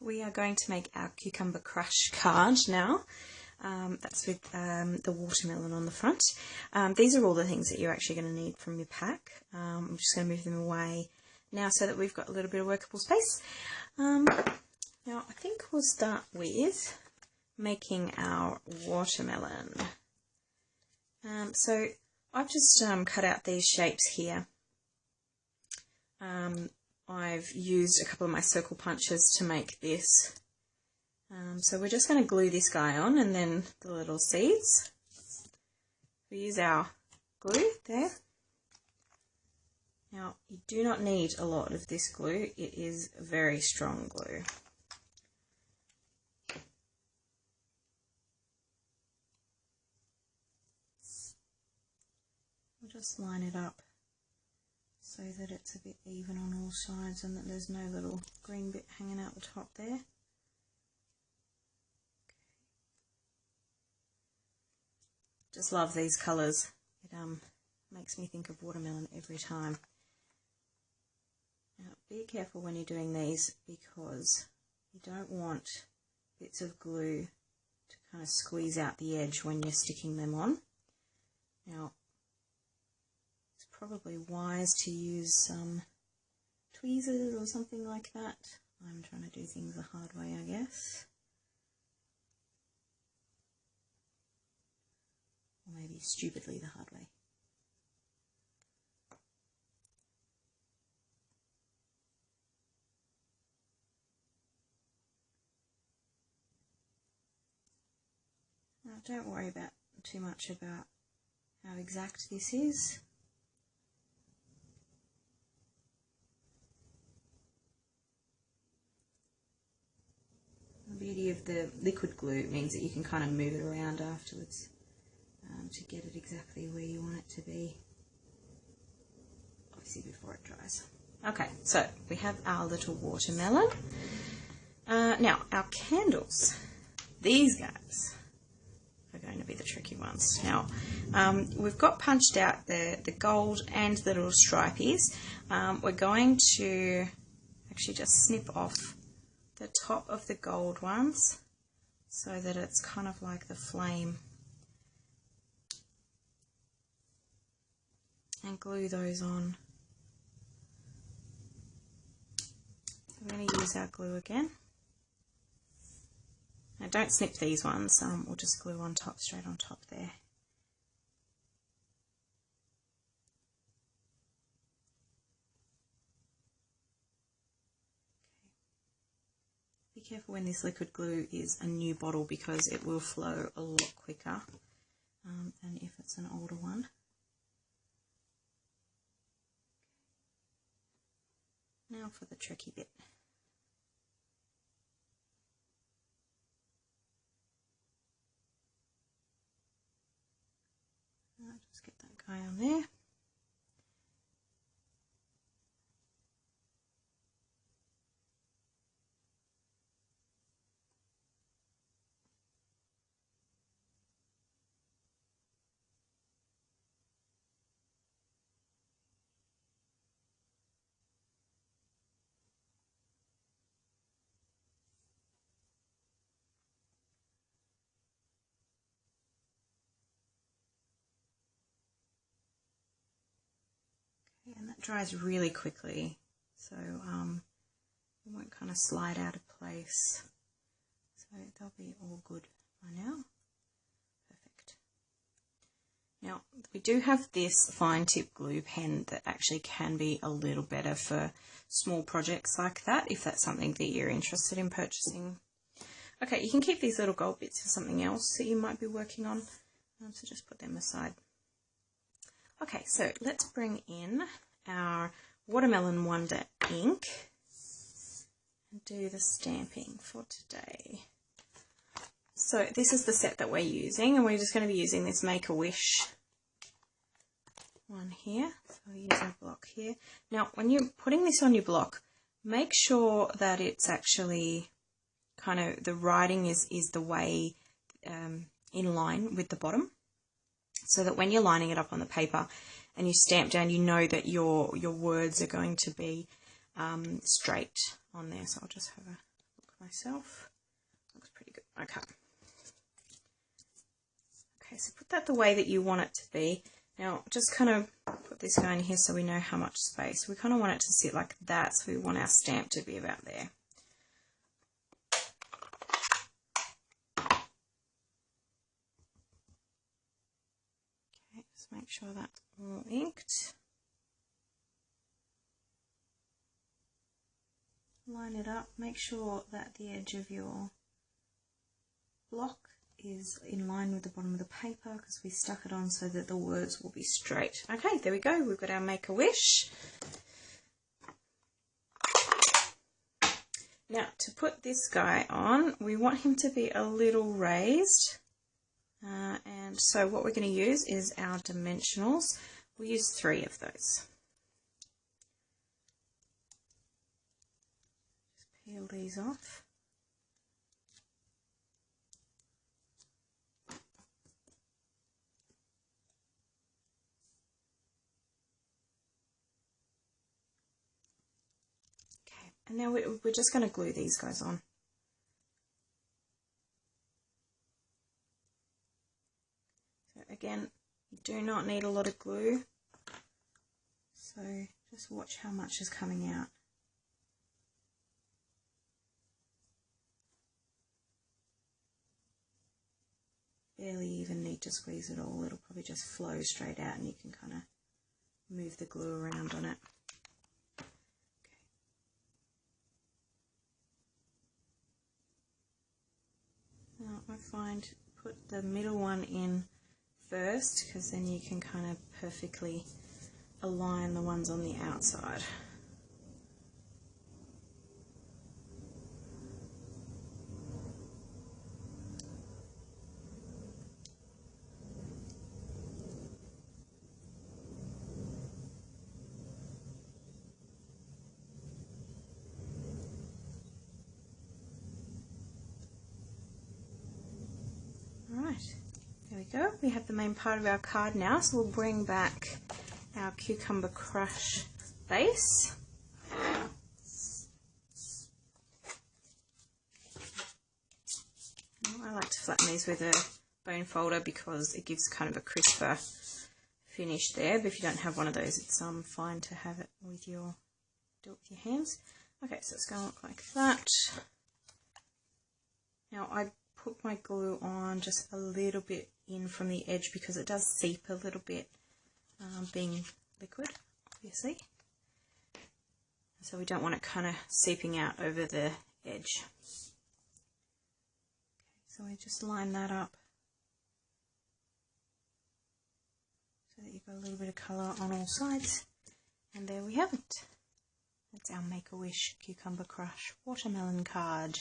we are going to make our cucumber crush card now. That's with the watermelon on the front. These are all the things that you're actually going to need from your pack. I'm just going to move them away now so that we've got a little bit of workable space. Now I think we'll start with making our watermelon. So I've just cut out these shapes here. I've used a couple of my circle punches to make this. So we're just going to glue this guy on, and then the little seeds. We use our glue there. Now you do not need a lot of this glue, it is very strong glue. We'll just line it up so that it's a bit even on all sides and that there's no little green bit hanging out the top there. Just love these colours. It makes me think of watermelon every time. Now be careful when you're doing these, because you don't want bits of glue to kind of squeeze out the edge when you're sticking them on. Now it's probably wise to use some tweezers or something like that. I'm trying to do things the hard way, I guess. Or maybe stupidly the hard way. Now don't worry about too much about how exact this is. The beauty of the liquid glue means that you can kind of move it around afterwards to get it exactly where you want it to be, obviously before it dries. Okay, so we have our little watermelon. Now our candles, these guys are going to be the tricky ones. Now we've got punched out the gold and the little stripies. We're going to actually just snip off the top of the gold ones so that it's kind of like the flame, and glue those on. We're going to use our glue again. Now don't snip these ones, we'll just glue on top, straight on top there. Be careful when this liquid glue is a new bottle, because it will flow a lot quicker than if it's an older one. Now for the tricky bit. I'll just get that guy on there. And that dries really quickly, so it won't kind of slide out of place. So they'll be all good by now. Perfect. Now we do have this fine tip glue pen that actually can be a little better for small projects like that, if that's something that you're interested in purchasing. Okay, you can keep these little gold bits for something else that you might be working on, so just put them aside. Okay, so let's bring in our Watermelon Wonder ink and do the stamping for today. So this is the set that we're using, and we're just going to be using this Make-A-Wish one here. So we'll use our block here. Now when you're putting this on your block, make sure that it's actually kind of, the writing is the way in line with the bottom, so that when you're lining it up on the paper and you stamp down, you know that your words are going to be straight on there. So I'll just have a look myself. Looks pretty good. Okay. Okay, so put that the way that you want it to be. Now, just kind of put this guy in here so we know how much space. We kind of want it to sit like that, so we want our stamp to be about there. Okay, just make sure that's all inked. Line it up. Make sure that the edge of your block is in line with the bottom of the paper because we stuck it on so that the words will be straight. Okay, there we go. We've got our Make-A-Wish. Now, to put this guy on, we want him to be a little raised. And so what we're going to use is our dimensionals. We'll use 3 of those. Just peel these off. And now we're just going to glue these guys on. So again, you do not need a lot of glue. So just watch how much is coming out. Barely even need to squeeze it all. It'll probably just flow straight out and you can kind of move the glue around on it. Now I find put the middle one in first because then you can kind of perfectly align the ones on the outside. Alright, there we go. We have the main part of our card now, so we'll bring back our Cucumber Crush base. I like to flatten these with a bone folder because it gives kind of a crisper finish there, but if you don't have one of those, it's fine to have it with your, do it with your hands. Okay, so it's going to look like that. Now I put my glue on just a little bit in from the edge because it does seep a little bit, being liquid, obviously. So we don't want it kind of seeping out over the edge. Okay, so we just line that up so that you've got a little bit of colour on all sides. And there we have it. That's our Make-A-Wish Cucumber Crush watermelon card.